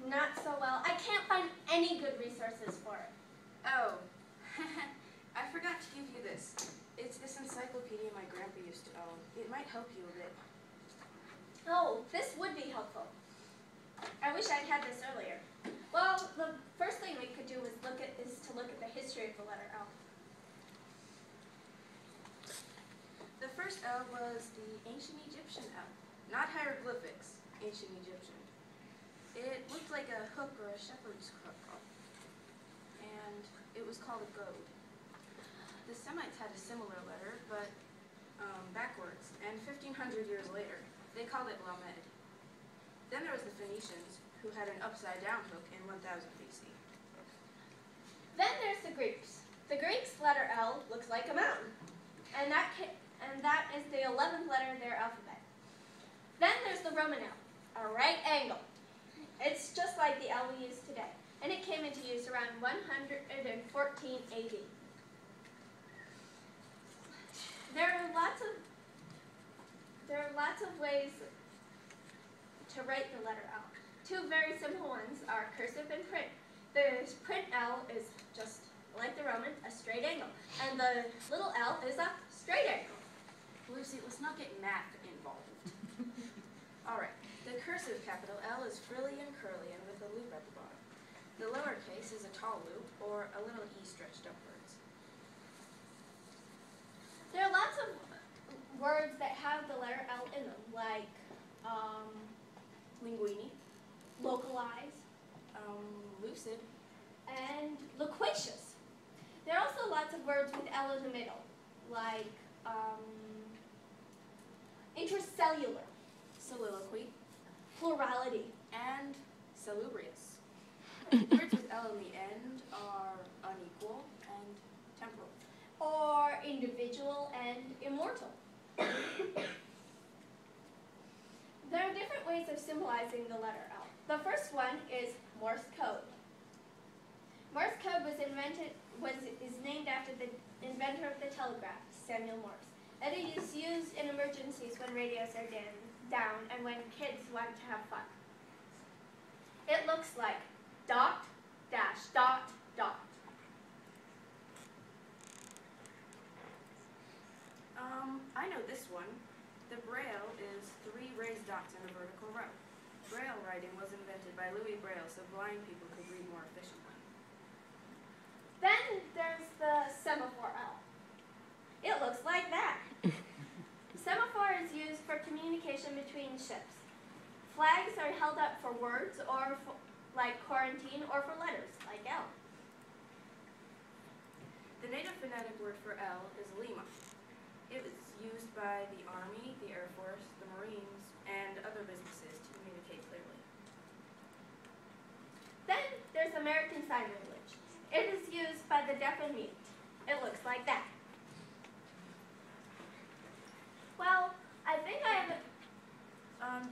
Not so well. I can't find any good resources for it. Oh, I forgot to give you this. It's this encyclopedia my grandpa used to own. It might help you a bit. Oh, this would be helpful. I wish I'd had this earlier. Well, the first thing we could do is to look at the history of the letter L. The first L was the ancient Egyptian L, not hieroglyphics, ancient Egyptian. It looked like a hook or a shepherd's crook, and it was called a goad. The Semites had a similar letter, but backwards, and 1,500 years later, they called it Lamed. Then there was the Phoenicians, who had an upside-down hook in 1000 BC. Then there's the Greeks. The Greeks' letter L looks like a mountain, and that is the 11th letter of their alphabet. Then there's the Roman L, a right angle. It's just like the L we use today, and it came into use around 114 AD. There are lots of ways to write the letter L. Two very simple ones are cursive and print. The print L is just like the Roman, a straight angle, and the little L is a straight angle. Lucy, let's not get math involved. All right, the cursive capital L is frilly and curly and with a loop at the bottom. The lowercase is a tall loop or a little E stretched upwards. There are lots of words that have the letter L in them, like Linguini, localize, lucid, and loquacious. There are also lots of words with L in the middle, like intercellular, soliloquy, plurality, and salubrious. Words with L in the end are unequal and temporal. or individual and immortal. There are different ways of symbolizing the letter L. The first one is Morse Code. Morse Code is named after the inventor of the telegraph, Samuel Morse. And it is used in emergencies when radios are down and when kids want to have fun. It looks like dot, dash, dot, dot. I know this one. The Braille is 3 raised dots in a vertical row. Braille writing was invented by Louis Braille so blind people could read more efficiently. Then there's the Semaphore L. It looks like that. Semaphore is used for communication between ships. Flags are held up for words or like quarantine or for letters like L. The native phonetic word for L is lima. It was used by the Army, the Air Force, the Marines, and other businesses to communicate clearly. Then there's American Sign Language. It is used by the deaf and mute. It looks like that. Well, I think I have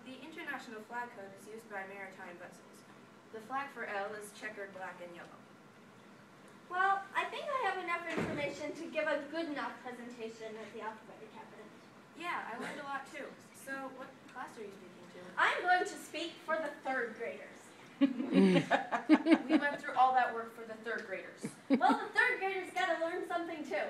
The International Flag Code is used by maritime vessels. The flag for L is checkered black and yellow. Well, I think I have enough information to give a good enough presentation at the alphabetic cabinet. Yeah, I learned a lot too. So, what class are you speaking to? I'm going to speak for the 3rd graders. We went through all that work for the 3rd graders. Well, the 3rd graders got to learn something too.